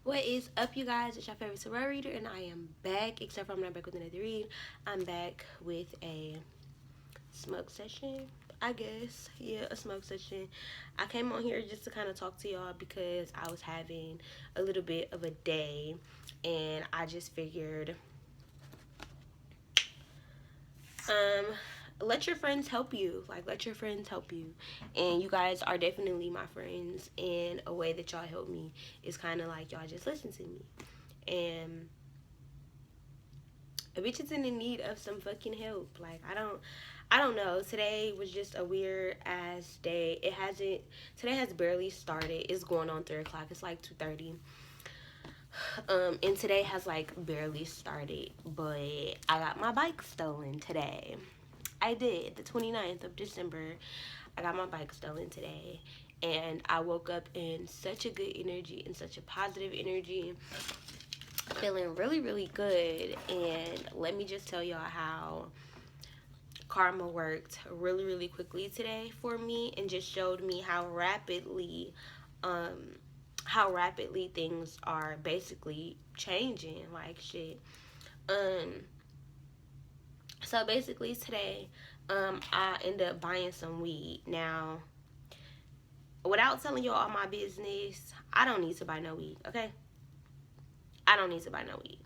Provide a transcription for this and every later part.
What is up, you guys? It's your favorite tarot reader, and I am back. Except for I'm not back with another read. I'm back with a smoke session, I guess. Yeah, a smoke session. I came on here just to kind of talk to y'all because I was having a little bit of a day, and I just figured, um, let your friends help you. Like, let your friends help you. And you guys are definitely my friends, and a way that y'all help me is kind of like y'all just listen to me. And a bitch is in the need of some fucking help. Like, I don't know. Today was just a weird ass day. Today has barely started. It's going on 3 o'clock. It's like 2:30. And today has like barely started, but I got my bike stolen today. I did. The 29th of December, I got my bike stolen today. And I woke up in such a good energy and such a positive energy, feeling really, really good. And let me just tell y'all how karma worked really, really quickly today for me, and just showed me um, how rapidly things are basically changing. Like shit. Um, so basically today, I ended up buying some weed. Now, without telling you all my business, I don't need to buy no weed, okay? I don't need to buy no weed.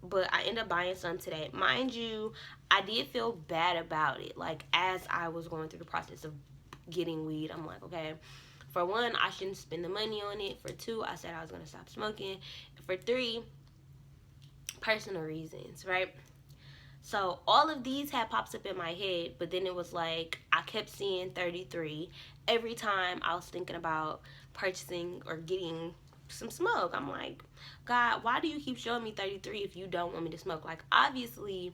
But I ended up buying some today. Mind you, I did feel bad about it. Like, as I was going through the process of getting weed, I'm like, okay, for one, I shouldn't spend the money on it. For two, I said I was gonna stop smoking. For three, personal reasons, right? So all of these had pops up in my head, but then it was like I kept seeing 33 every time I was thinking about purchasing or getting some smoke. I'm like, God, why do you keep showing me 33 if you don't want me to smoke? Like, obviously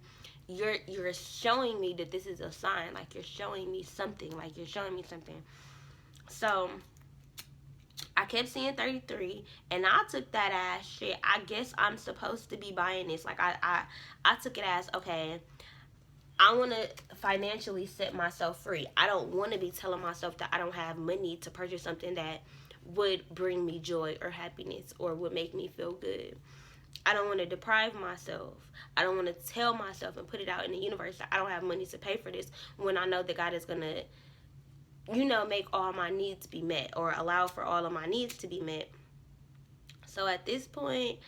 you're showing me that this is a sign. Like, you're showing me something. Like, you're showing me something. So I kept seeing 33, and I took that as shit. I guess I'm supposed to be buying this. Like, I took it as, okay, I want to financially set myself free. I don't want to be telling myself that I don't have money to purchase something that would bring me joy or happiness or would make me feel good. I don't want to deprive myself. I don't want to tell myself and put it out in the universe that I don't have money to pay for this, when I know that God is going to, make all my needs be met, or allow for all of my needs to be met. So at this point,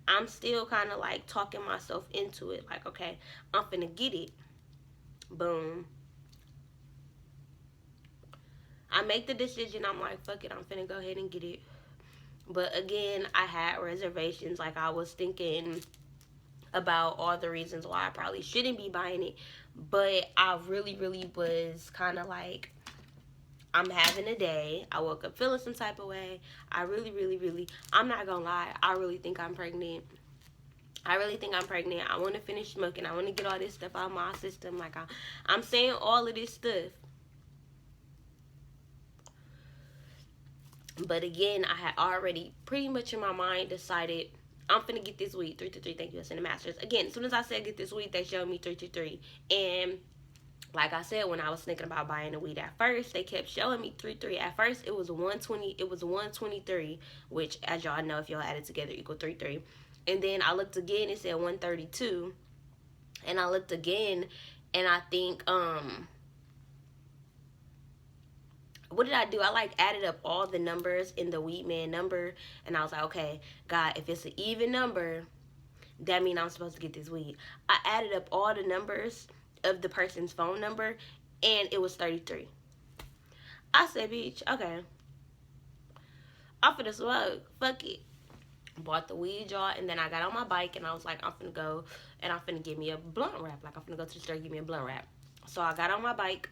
I'm still kind of like talking myself into it. Like, okay, I'm finna get it. Boom. I make the decision. I'm like, fuck it, I'm finna go ahead and get it. But again, I had reservations. Like, I was thinking about all the reasons why I probably shouldn't be buying it. But I really, really was kind of like, I'm having a day. I woke up feeling some type of way. I really, really, really, I'm not gonna lie, I really think I'm pregnant. I really think I'm pregnant. I want to finish smoking. I want to get all this stuff out of my system. Like, I'm saying all of this stuff. But again, I had already pretty much in my mind decided I'm finna get this weed. 323, thank you, Cinema Masters. Again, as soon as I said get this weed, they showed me 323. And like I said, when I was thinking about buying the weed at first, they kept showing me 3-3. At first, it was 120. It was 123, which, as y'all know, if y'all add it together, equal 3-3. And then I looked again, it said 132. And I looked again, and I think, what did I do? I like added up all the numbers in the weed man number, and I was like, okay, God, if it's an even number, that means I'm supposed to get this weed. I added up all the numbers of the person's phone number, and it was 33. I said, bitch, okay, I'm finna smoke. Fuck it. Bought the weed, y'all, and then I got on my bike, and I was like, I'm finna go, and I'm finna get me a blunt wrap. Like, I'm finna go to the store and get me a blunt wrap. So I got on my bike.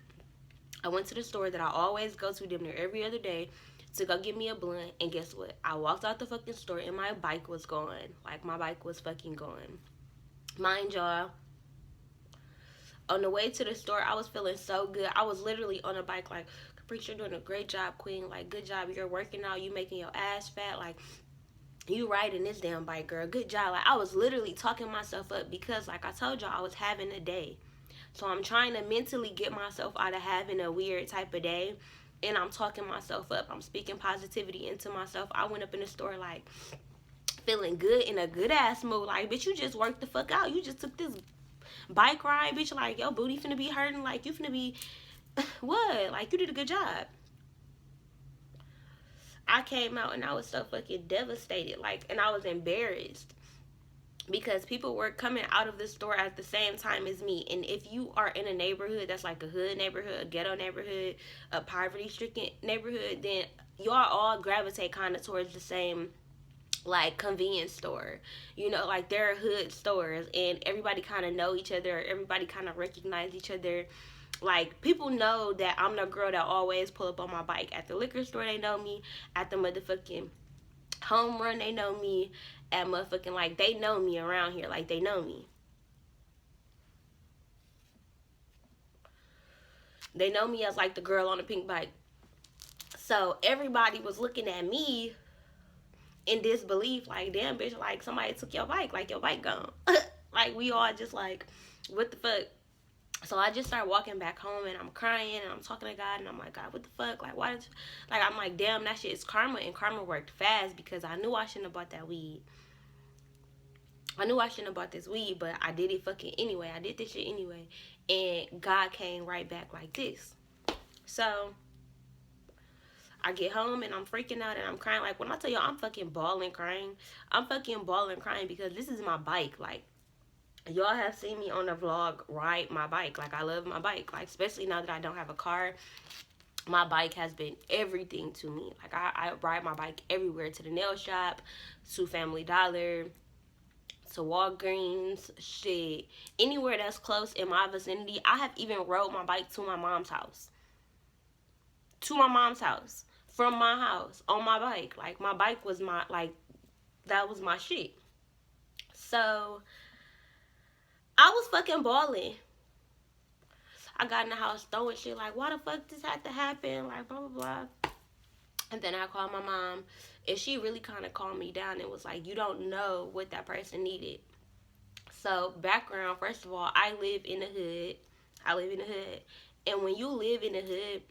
I went to the store that I always go to damn near every other day to go get me a blunt, and guess what? I walked out the fucking store, and my bike was gone. Like, my bike was fucking gone. Mind y'all, on the way to the store, I was feeling so good. I was literally on a bike like, Caprice, you're doing a great job, queen. Like, good job. You're working out. You making your ass fat. Like, you riding this damn bike, girl. Good job. Like, I was literally talking myself up because, like I told y'all, I was having a day. So I'm trying to mentally get myself out of having a weird type of day and I'm talking myself up. I'm speaking positivity into myself. I went up in the store like feeling good, in a good ass mood. Like, bitch, you just worked the fuck out. You just took this bike ride, bitch. Like, your booty finna be hurting. Like, you finna be what? Like, you did a good job. I came out and I was so fucking devastated. Like, and I was embarrassed because people were coming out of the store at the same time as me. And if you are in a neighborhood that's like a hood neighborhood, a ghetto neighborhood, a poverty stricken neighborhood, then y'all all gravitate kind of towards the same like convenience store. You know, like there are hood stores and everybody kind of know each other, everybody kind of recognize each other. Like, people know that I'm the girl that always pull up on my bike. At the liquor store, they know me. At the motherfucking home run, they know me. At motherfucking, like, they know me around here. Like, they know me. They know me as, like, the girl on the pink bike. So, everybody was looking at me in disbelief. Like, damn, bitch, like, somebody took your bike. Like, your bike gone. Like, we all just, like, what the fuck? So I just started walking back home and I'm crying and I'm talking to God and I'm like, God, what the fuck? Like, why did you... Like, I'm like, damn, that shit is karma. And karma worked fast because I knew I shouldn't have bought that weed. I knew I shouldn't have bought this weed, but I did it fucking anyway. I did this shit anyway. And God came right back like this. So I get home and I'm freaking out and I'm crying. Like, when I tell y'all I'm fucking bawling crying, I'm fucking bawling crying because this is my bike. Like, y'all have seen me on the vlog ride my bike. Like, I love my bike. Like, especially now that I don't have a car, my bike has been everything to me. Like, I ride my bike everywhere, to the nail shop, to Family Dollar, to Walgreens, shit, anywhere that's close in my vicinity. I have even rode my bike to my mom's house. To my mom's house. From my house, on my bike. Like, my bike was my, like, that was my shit. So I was fucking balling. I got in the house throwing shit like, why the fuck this had to happen? Like, blah, blah, blah. And then I called my mom, and she really kind of calmed me down and was like, you don't know what that person needed. So, background, first of all, I live in the hood. I live in the hood. And when you live in the hood,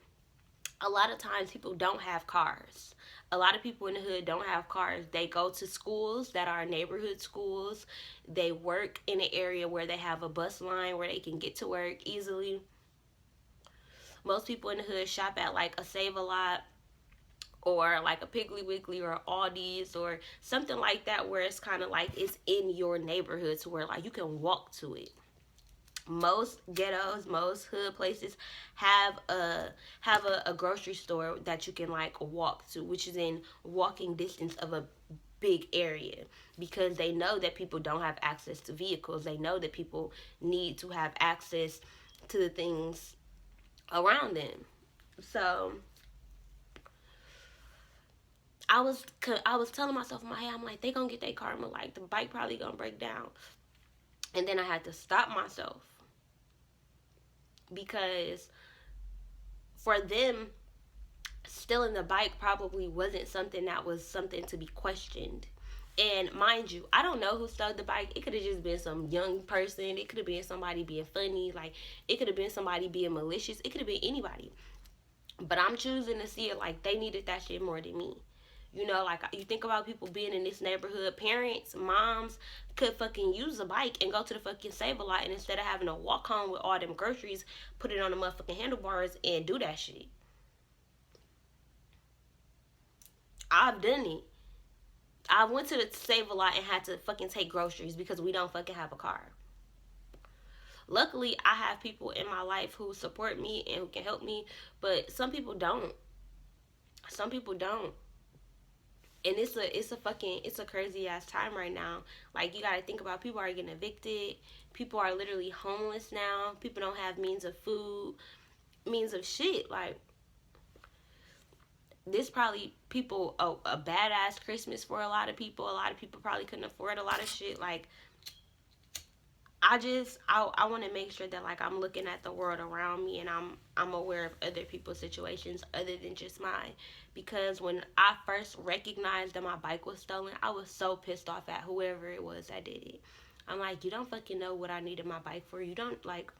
a lot of times people don't have cars. A lot of people in the hood don't have cars. They go to schools that are neighborhood schools. They work in an area where they have a bus line where they can get to work easily. Most people in the hood shop at like a Save-A-Lot or like a Piggly Wiggly or Aldi's or something like that, where it's kind of like it's in your neighborhood to where like you can walk to it. Most ghettos, most hood places have a grocery store that you can like walk to, which is in walking distance of a big area, because they know that people don't have access to vehicles. They know that people need to have access to the things around them. So I was telling myself in my head, I'm like, they gonna get their karma. Like, the bike probably gonna break down. And then I had to stop myself, because for them, stealing the bike probably wasn't something that was something to be questioned. And mind you, I don't know who stole the bike. It could have just been some young person. It could have been somebody being funny. Like, it could have been somebody being malicious. It could have been anybody. But I'm choosing to see it like they needed that shit more than me. You know, like, you think about people being in this neighborhood, parents, moms could fucking use a bike and go to the fucking Save-A-Lot, and instead of having to walk home with all them groceries, put it on the motherfucking handlebars and do that shit. I've done it. I went to the Save-A-Lot and had to fucking take groceries because we don't fucking have a car. Luckily, I have people in my life who support me and who can help me, but some people don't. Some people don't. And it's a crazy ass time right now. Like, you gotta think about, people are getting evicted. People are literally homeless now. People don't have means of food, means of shit. Like, this probably people a badass Christmas for a lot of people. A lot of people probably couldn't afford a lot of shit. Like, I want to make sure that, like, I'm looking at the world around me and I'm aware of other people's situations other than just mine. Because when I first recognized that my bike was stolen, I was so pissed off at whoever it was that did it. I'm like, you don't fucking know what I needed my bike for. You don't, like,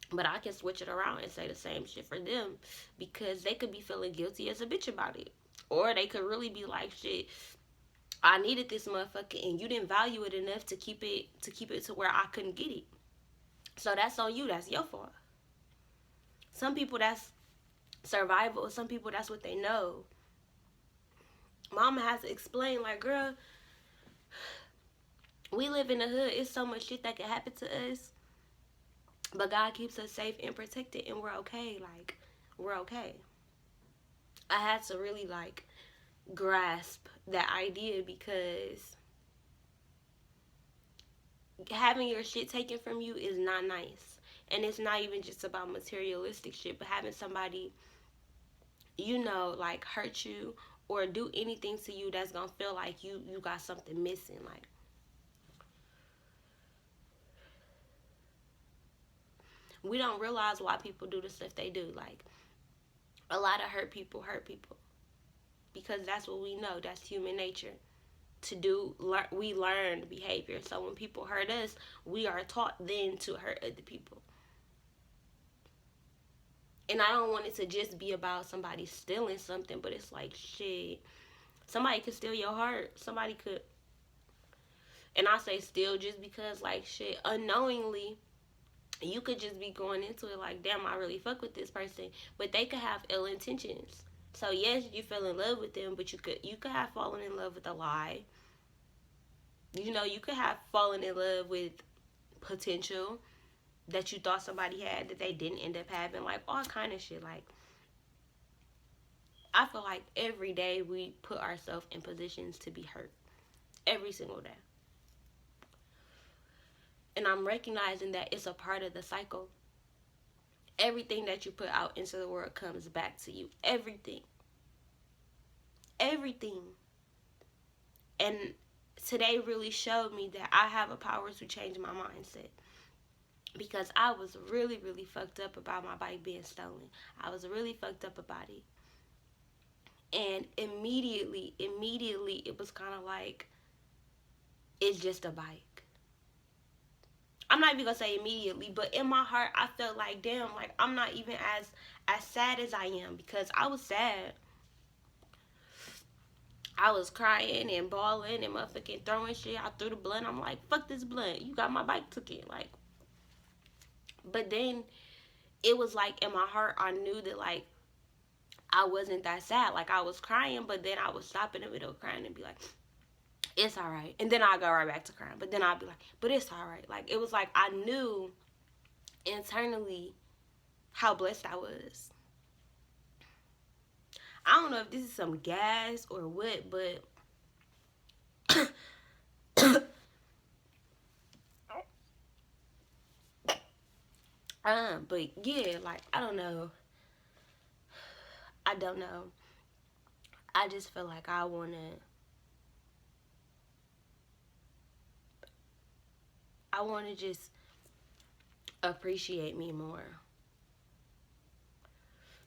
But I can switch it around and say the same shit for them, because they could be feeling guilty as a bitch about it. Or they could really be like, shit, I needed this motherfucker and you didn't value it enough to keep it to where I couldn't get it. So that's on you. That's your fault. Some people that's survival. Some people that's what they know. Mama has to explain, like, girl, we live in the hood. It's so much shit that can happen to us. But God keeps us safe and protected, and we're okay. Like, we're okay. I had to really, like, grasp that idea, because having your shit taken from you is not nice. And it's not even just about materialistic shit, but having somebody, you know, like, hurt you or do anything to you that's gonna feel like you got something missing. Like, we don't realize why people do the stuff they do. Like, a lot of hurt people because that's what we know. That's human nature to do. We learned behavior. So when people hurt us, we are taught then to hurt other people. And I don't want it to just be about somebody stealing something, but it's like, shit, somebody could steal your heart. Somebody could, and I say steal just because, like, shit, unknowingly, you could just be going into it like, damn, I really fuck with this person, but they could have ill intentions. So yes, you fell in love with them, but you could have fallen in love with a lie. You know, you could have fallen in love with potential that you thought somebody had that they didn't end up having. Like, all kind of shit. Like, I feel like every day we put ourselves in positions to be hurt. Every single day. And I'm recognizing that it's a part of the cycle. Everything that you put out into the world comes back to you. Everything. Everything. And today really showed me that I have a power to change my mindset. Because I was really, really fucked up about my bike being stolen. I was really fucked up about it. And immediately, it was kind of like, it's just a bike. I'm not even going to say immediately, but in my heart, I felt like, damn, like, I'm not even as sad as I am, because I was sad. I was crying and bawling and motherfucking throwing shit. I threw the blunt. I'm like, fuck this blunt. You got my bike, took it. Like, but then it was like, in my heart, I knew that, like, I wasn't that sad. Like, I was crying, but then I would stop in the middle of crying and be like, it's all right. And then I'll go right back to crying. But then I'll be like, but it's all right. Like, it was like I knew internally how blessed I was. I don't know if this is some gas or what, but but yeah, like, I don't know. I just feel like I wanna just appreciate me more,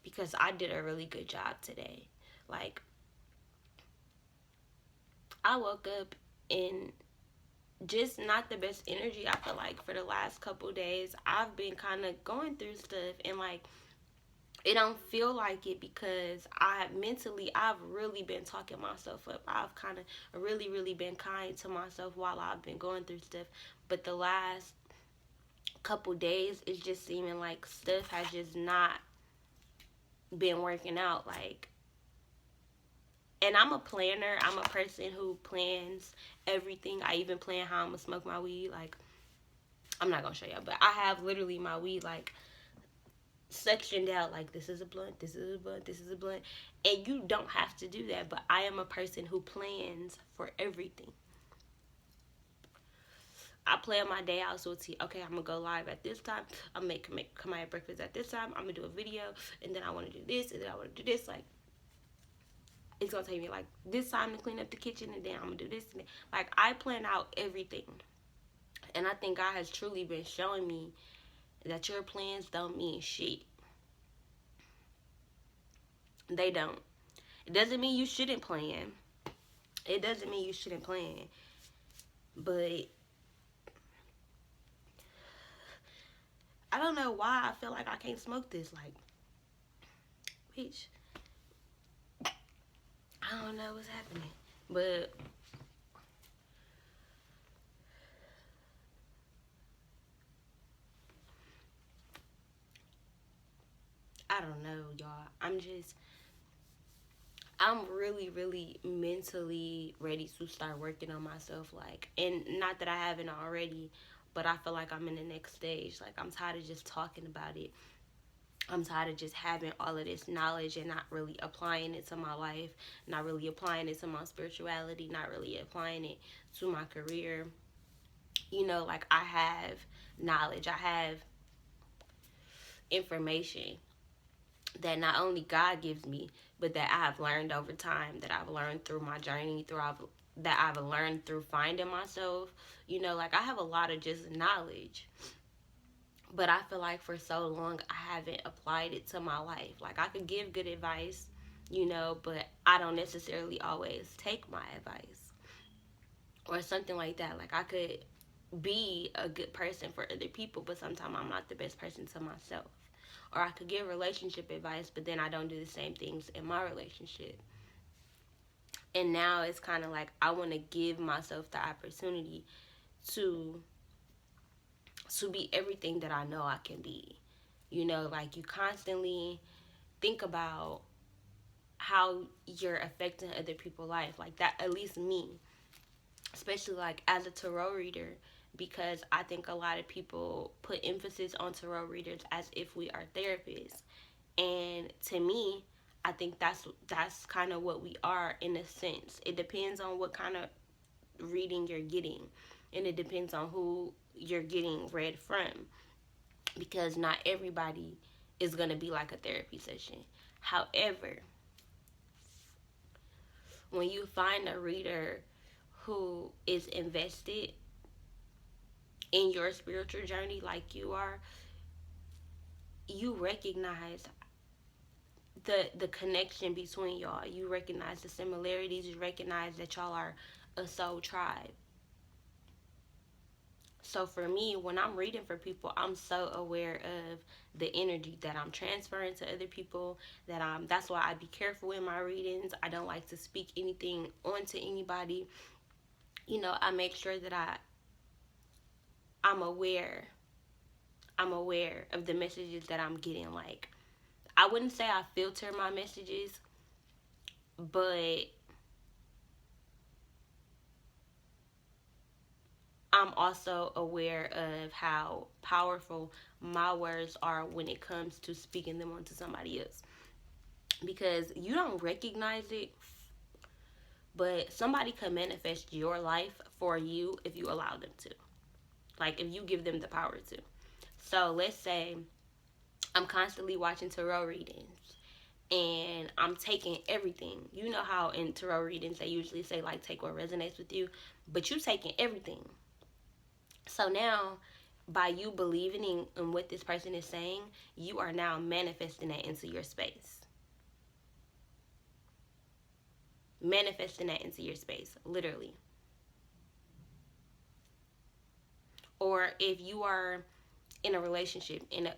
because I did a really good job today. Like, I woke up in just not the best energy. I feel like for the last couple days I've been kind of going through stuff, and like, it don't feel like it, because I've really been talking myself up. I've kind of really been kind to myself while I've been going through stuff. But the last couple days, it's just seeming like stuff has just not been working out. Like, and I'm a planner. I'm a person who plans everything. I even plan how I'm gonna smoke my weed. Like, I'm not gonna show y'all, but I have literally my weed, like, sectioned out, like, this is a blunt, this is a blunt, this is a blunt. And you don't have to do that, but I am a person who plans for everything. I plan my day out, so it's, okay, I'm gonna go live at this time, I'm gonna come out breakfast at this time, I'm gonna do a video, and then I want to do this, and then I want to do this. Like, it's gonna take me like this time to clean up the kitchen, and then I'm gonna do this, and then, like, I plan out everything. And I think God has truly been showing me that your plans don't mean shit. They don't. It doesn't mean you shouldn't plan. It doesn't mean you shouldn't plan. But I don't know why I feel like I can't smoke this. Like, bitch, I don't know what's happening. But I don't know, y'all. I'm really, really mentally ready to start working on myself. Like, and not that I haven't already, but I feel like I'm in the next stage. Like, I'm tired of just talking about it. I'm tired of just having all of this knowledge and not really applying it to my life, not really applying it to my spirituality, not really applying it to my career. You know, like, I have knowledge, I have information that not only God gives me, but that I've learned over time, that I've learned through my journey, that I've learned through finding myself. You know, like, I have a lot of just knowledge, but I feel like for so long I haven't applied it to my life. Like, I could give good advice, you know, but I don't necessarily always take my advice or something like that. Like, I could be a good person for other people, but sometimes I'm not the best person to myself. Or I could give relationship advice, but then I don't do the same things in my relationship. And now it's kind of like I want to give myself the opportunity to be everything that I know I can be. You know, like, you constantly think about how you're affecting other people's life. Like, that, at least me, especially like as a tarot reader, because I think a lot of people put emphasis on tarot readers as if we are therapists. And to me, I think that's kind of what we are, in a sense. It depends on what kind of reading you're getting, and it depends on who you're getting read from, because not everybody is going to be like a therapy session. However, when you find a reader who is invested in your spiritual journey like you are, you recognize the connection between y'all. You recognize the similarities. You recognize that y'all are a soul tribe. So for me, when I'm reading for people, I'm so aware of the energy that I'm transferring to other people. That's why I be careful in my readings. I don't like to speak anything onto anybody. You know, I make sure that I'm aware. I'm aware of the messages that I'm getting. Like, I wouldn't say I filter my messages, but I'm also aware of how powerful my words are when it comes to speaking them onto somebody else. Because you don't recognize it, but somebody can manifest your life for you if you allow them to. Like, if you give them the power to. So let's say I'm constantly watching tarot readings and I'm taking everything. You know how in tarot readings they usually say, like, take what resonates with you, but you taking everything. So now, by you believing in what this person is saying, you are now manifesting that into your space. Manifesting that into your space, literally. Or if you are in a relationship and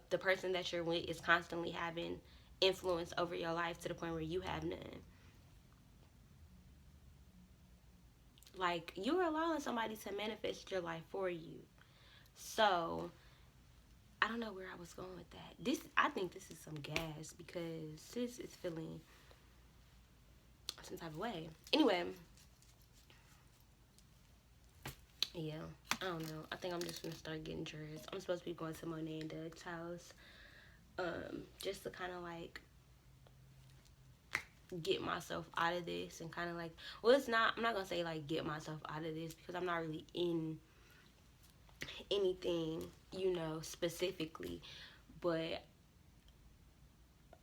the person that you're with is constantly having influence over your life to the point where you have none. Like, you're allowing somebody to manifest your life for you. So, I don't know where I was going with that. I think this is some gas because sis is feeling some type of way. Anyway, yeah, I don't know. I think I'm just gonna start getting dressed. I'm supposed to be going to Monet and Doug's house, just to kind of like get myself out of this and kind of like, well, it's not. I'm not gonna say like get myself out of this because I'm not really in anything, you know, specifically, but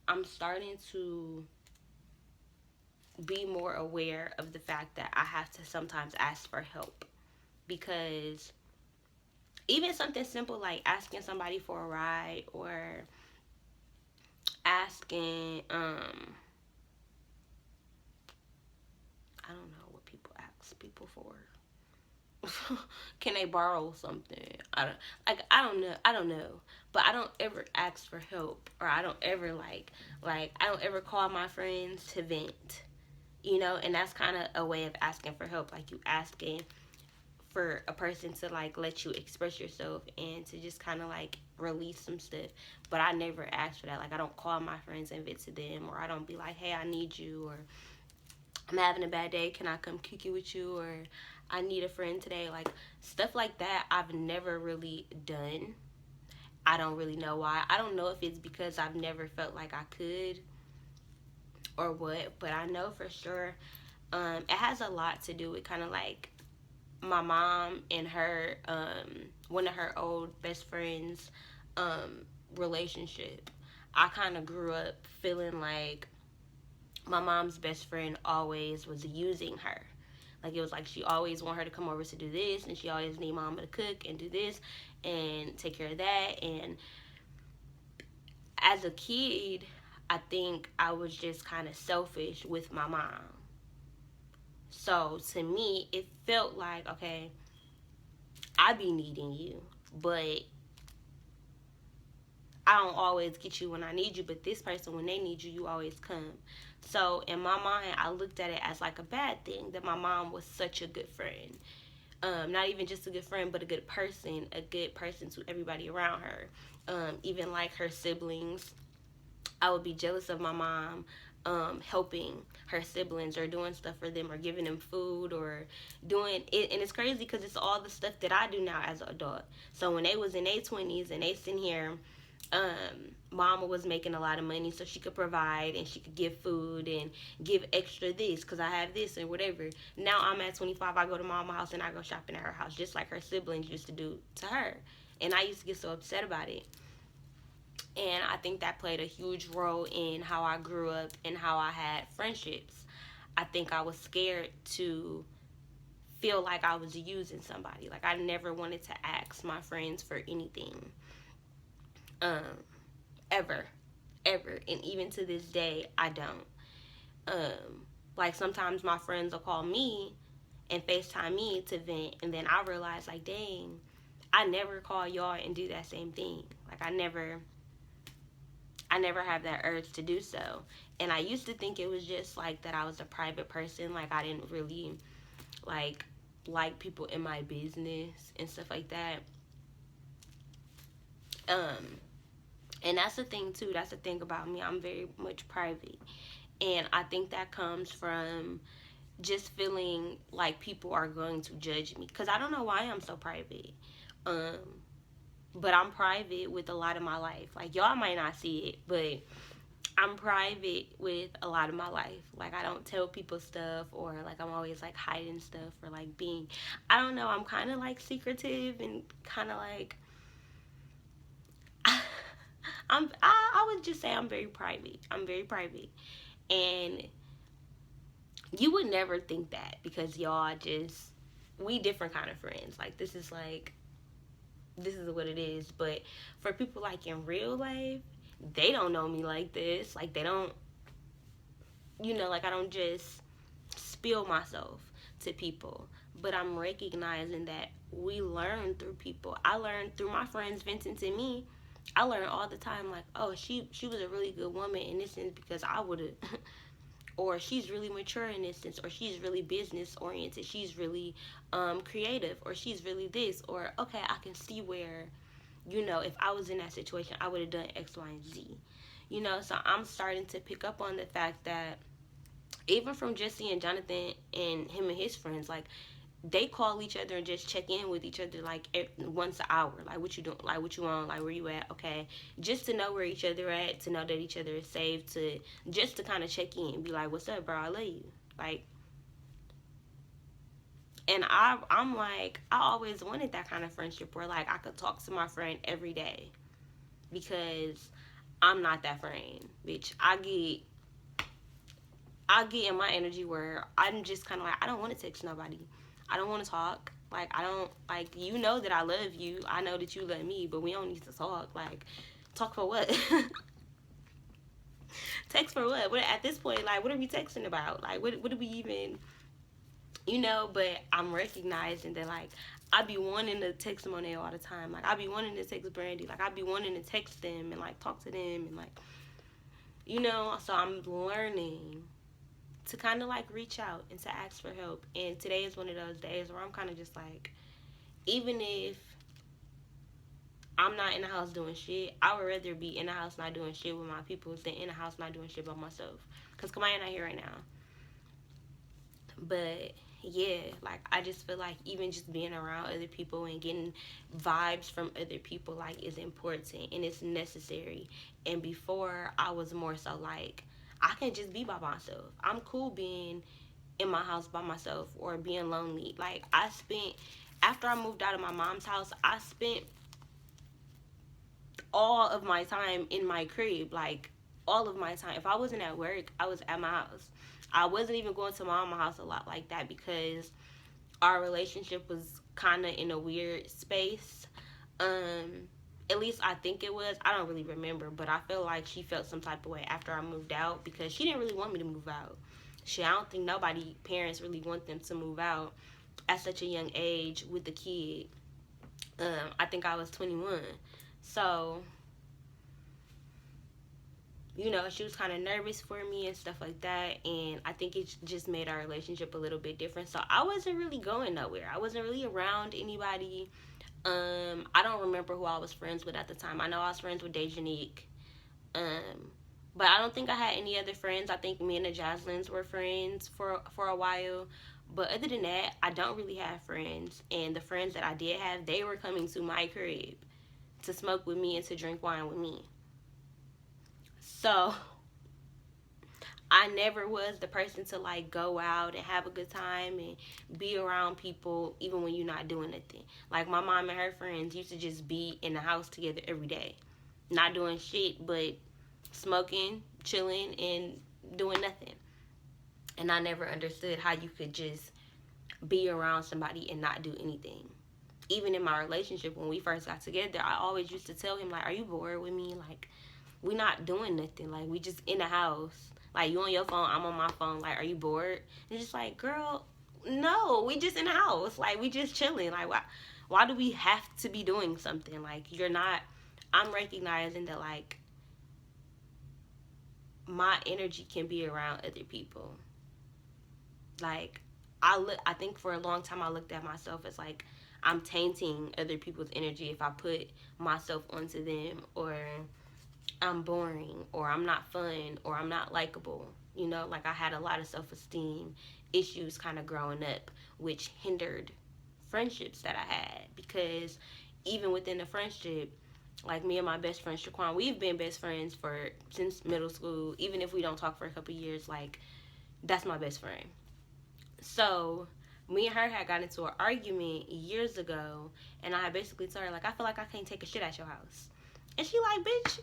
I'm starting to be more aware of the fact that I have to sometimes ask for help. Because even something simple like asking somebody for a ride, or asking I don't know what people ask people for. can they borrow something? I don't know. But I don't ever ask for help, or I don't ever I don't ever call my friends to vent. And that's kind of a way of asking for help. Like, you asking for a person to like let you express yourself and to just kind of like release some stuff. But I never ask for that. Like, I don't call my friends and vent to them, or I don't be like, hey, I need you, or I'm having a bad day, can I come kick it with you, or I need a friend today. Like, stuff like that I've never really done. I don't really know why. I don't know if it's because I've never felt like I could or what, but I know for sure it has a lot to do with kind of like my mom and her one of her old best friends relationship. I kind of grew up feeling like my mom's best friend always was using her. Like, it was like she always want her to come over to do this, and she always need mama to cook and do this and take care of that. And as a kid, I think I was just kind of selfish with my mom. So to me, it felt like, okay, I be needing you, but I don't always get you when I need you. But this person, when they need you, you always come. So in my mind, I looked at it as like a bad thing that my mom was such a good friend. Not even just a good friend, but a good person to everybody around her. Even like her siblings, I would be jealous of my mom helping her siblings or doing stuff for them or giving them food or doing it. And it's crazy because it's all the stuff that I do now as an adult. So when they was in their 20s and they sitting here, mama was making a lot of money so she could provide and she could give food and give extra this because I have this and whatever. Now I'm at 25, I go to mama's house and I go shopping at her house just like her siblings used to do to her. And I used to get so upset about it. And I think that played a huge role in how I grew up and how I had friendships. I think I was scared to feel like I was using somebody. Like, I never wanted to ask my friends for anything. Ever. And even to this day, I don't. Like, sometimes my friends will call me and FaceTime me to vent, and then I realize, like, dang, I never call y'all and do that same thing. Like, I never have that urge to do so. And I used to think it was just like that I was a private person. Like, I didn't really like people in my business and stuff like that. And that's the thing too. That's the thing about me. I'm very much private. And I think that comes from just feeling like people are going to judge me. Because I don't know why I'm so private. But I'm private with a lot of my life. Like, y'all might not see it, but I'm private with a lot of my life. Like, I don't tell people stuff, or like I'm always like hiding stuff, or like being, I don't know, I'm kind of like secretive and kind of like I would just say I'm very private. I'm very private. And you would never think that because y'all just, we different kind of friends. Like, this is what it is. But for people like in real life, they don't know me like this. Like, they don't, like, I don't just spill myself to people. But I'm recognizing that we learn through people. I learned through my friends venting to me. I learn all the time, like, oh, she was a really good woman in this sense because I would have, or she's really mature in this sense, or she's really business oriented, she's really creative, or she's really this, or okay, I can see where, if I was in that situation, I would have done X, Y, and Z. So I'm starting to pick up on the fact that even from just seeing Jonathan and him and his friends, like, they call each other and just check in with each other like once an hour. Like, what you doing? Like, what you on? Like, where you at? Okay. Just to know where each other at, to know that each other is safe, just to kind of check in and be like, what's up, bro? I love you. Like, and I'm like, I always wanted that kind of friendship where, like, I could talk to my friend every day, because I'm not that friend, bitch. I get in my energy where I'm just kind of like, I don't want to text nobody. I don't want to talk. Like, I don't, like, that I love you. I know that you love me, but we don't need to talk. Like, talk for what? Text for what? At this point, like, what are we texting about? Like, what do we even, you know, but I'm recognizing that, like, I be wanting to text Monet all the time. Like, I be wanting to text Brandy. Like, I be wanting to text them and, like, talk to them and, like, you know, so I'm learning to kind of, like, reach out and to ask for help. And today is one of those days where I'm kind of just, like, even if I'm not in the house doing shit, I would rather be in the house not doing shit with my people than in the house not doing shit by myself. Because Kamaya not here right now. But yeah, like, I just feel like even just being around other people and getting vibes from other people, like, is important and it's necessary. And before, I was more so like, I can just be by myself. I'm cool being in my house by myself or being lonely. Like, after I moved out of my mom's house, I spent all of my time in my crib. Like, all of my time. If I wasn't at work, I was at my house. I wasn't even going to my mama's house a lot like that because our relationship was kind of in a weird space. At least I think it was. I don't really remember, but I feel like she felt some type of way after I moved out because she didn't really want me to move out. I don't think parents really want them to move out at such a young age with the kid. I think I was 21. So, you know, she was kind of nervous for me and stuff like that. And I think it just made our relationship a little bit different. So I wasn't really going nowhere. I wasn't really around anybody. I don't remember who I was friends with at the time. I know I was friends with Dejanique. But I don't think I had any other friends. I think me and the Jaslins were friends for a while. But other than that, I don't really have friends. And the friends that I did have, they were coming to my crib to smoke with me and to drink wine with me. So I never was the person to, like, go out and have a good time and be around people even when you're not doing nothing. Like, my mom and her friends used to just be in the house together every day. Not doing shit, but smoking, chilling, and doing nothing. And I never understood how you could just be around somebody and not do anything. Even in my relationship, when we first got together, I always used to tell him, like, are you bored with me? Like, we not doing nothing. Like, we just in the house. Like, you on your phone, I'm on my phone. Like, are you bored? And just like, girl, no, we just in the house. Like, we just chilling. Like, why do we have to be doing something? Like, you're not. I'm recognizing that, like, my energy can be around other people. Like, I think for a long time I looked at myself as, like, I'm tainting other people's energy if I put myself onto them, or I'm boring, or I'm not fun, or I'm not likable. You know, like, I had a lot of self-esteem issues kind of growing up, which hindered friendships that I had. Because even within the friendship, like, me and my best friend Shaquan, we've been best friends since middle school. Even if we don't talk for a couple years, like, that's my best friend. So me and her had got into an argument years ago, and I had basically told her, like, I feel like I can't take a shit at your house. And she like, bitch,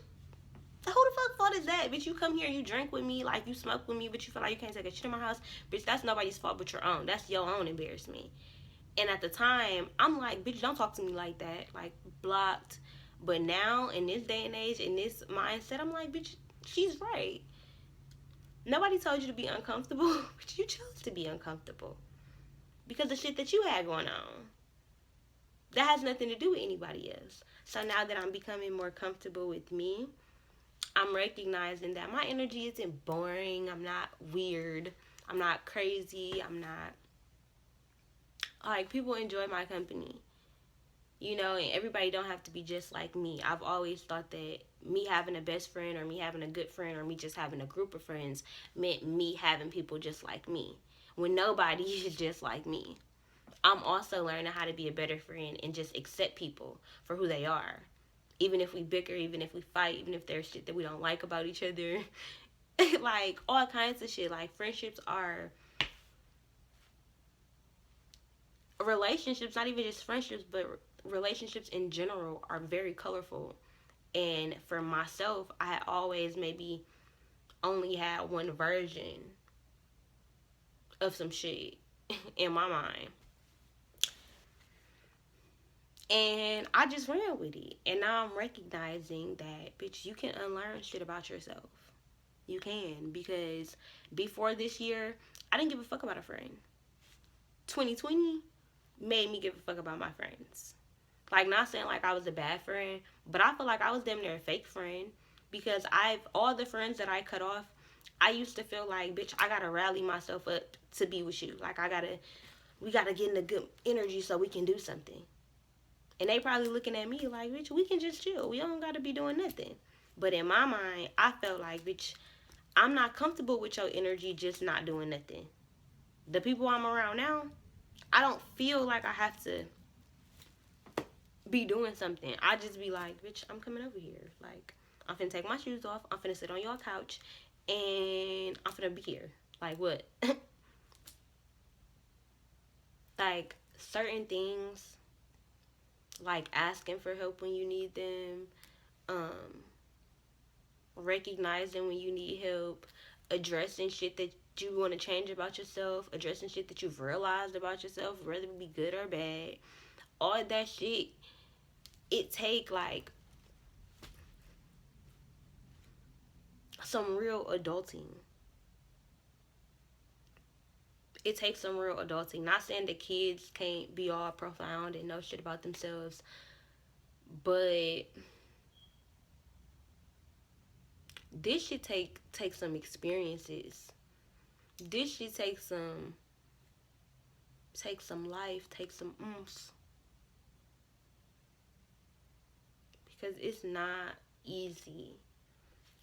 who the fuck fault is that? Bitch, you come here, you drink with me, like, you smoke with me, but you feel like you can't take a shit in my house. Bitch, that's nobody's fault but your own. That's your own embarrassment. And at the time, I'm like, bitch, don't talk to me like that. Like, blocked. But now, in this day and age, in this mindset, I'm like, bitch, she's right. Nobody told you to be uncomfortable, but you chose to be uncomfortable because of shit that you had going on. That has nothing to do with anybody else. So now that I'm becoming more comfortable with me, I'm recognizing that my energy isn't boring. I'm not weird. I'm not crazy. I'm not, like, people enjoy my company. You know, and everybody don't have to be just like me. I've always thought that me having a best friend, or me having a good friend, or me just having a group of friends meant me having people just like me, when nobody is just like me. I'm also learning how to be a better friend and just accept people for who they are. Even if we bicker, even if we fight, even if there's shit that we don't like about each other. Like, all kinds of shit. Like, friendships are relationships, not even just friendships, but relationships in general are very colorful. And for myself, I had always maybe only had one version of some shit in my mind. And I just ran with it. And now I'm recognizing that, bitch, you can unlearn shit about yourself. You can. Because before this year, I didn't give a fuck about a friend. 2020 made me give a fuck about my friends. Like, not saying like I was a bad friend, but I feel like I was damn near a fake friend, because all the friends that I cut off, I used to feel like, bitch, I gotta rally myself up to be with you. Like, we gotta get in a good energy so we can do something. And they probably looking at me like, bitch, we can just chill. We don't gotta be doing nothing. But in my mind, I felt like, bitch, I'm not comfortable with your energy just not doing nothing. The people I'm around now, I don't feel like I have to be doing something. I just be like, bitch, I'm coming over here. Like, I'm finna take my shoes off. I'm finna sit on your couch. And I'm finna be here. Like, what? Like, certain things, like asking for help when you need them, recognizing when you need help, addressing shit that you want to change about yourself, addressing shit that you've realized about yourself, whether it be good or bad. All that shit, it take like some real adulting. It takes some real adulting. Not saying that kids can't be all profound and know shit about themselves, but this should take some experiences. This should take some life, take some oomph. Because it's not easy.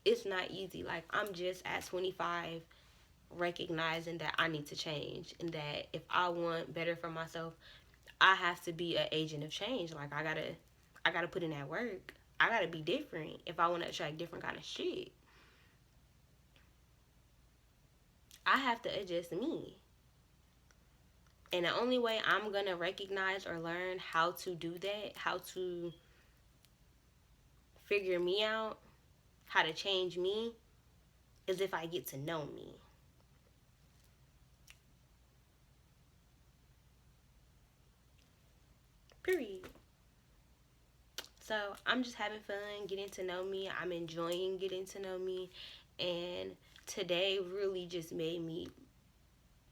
It's not easy. Like, I'm just at 25 recognizing that I need to change, and that if I want better for myself, I have to be an agent of change. Like, I gotta put in that work. I gotta be different if I want to attract different kind of shit. I have to adjust me. And the only way I'm gonna recognize or learn how to do that, how to figure me out, how to change me, is if I get to know me. Period. So I'm just having fun getting to know me. I'm enjoying getting to know me. And today really just made me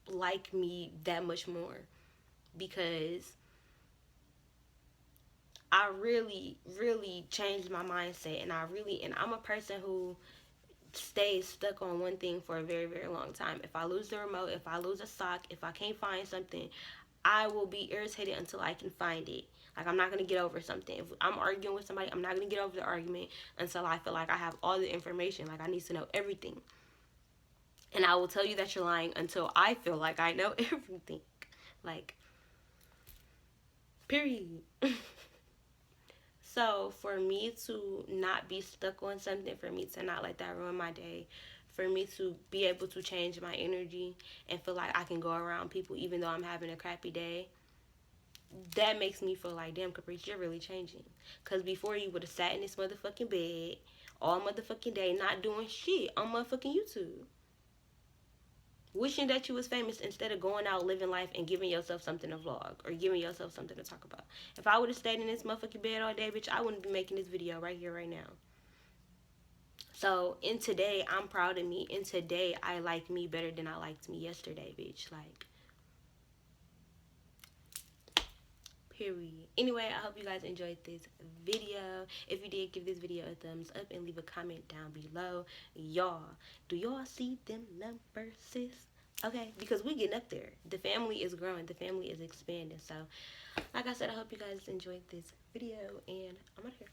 like me that much more, because I really, really changed my mindset. And I'm a person who stays stuck on one thing for a very, very long time. If I lose the remote, if I lose a sock, if I can't find something, I will be irritated until I can find it. Like, I'm not going to get over something. If I'm arguing with somebody, I'm not going to get over the argument until I feel like I have all the information. Like, I need to know everything. And I will tell you that you're lying until I feel like I know everything. Like, period. So for me to not be stuck on something, for me to not let that ruin my day, for me to be able to change my energy and feel like I can go around people even though I'm having a crappy day, that makes me feel like, damn, Caprice, you're really changing. Because before, you would have sat in this motherfucking bed all motherfucking day not doing shit on motherfucking YouTube, wishing that you was famous instead of going out living life and giving yourself something to vlog or giving yourself something to talk about. If I would have stayed in this motherfucking bed all day, bitch, I wouldn't be making this video right here, right now. So in today, I'm proud of me. In today, I like me better than I liked me yesterday, bitch. Like, period. Anyway, I hope you guys enjoyed this video. If you did, give this video a thumbs up and leave a comment down below. Y'all, do y'all see them numbers, sis? Okay, because we getting up there. The family is growing. The family is expanding. So, like I said, I hope you guys enjoyed this video, and I'm out of here.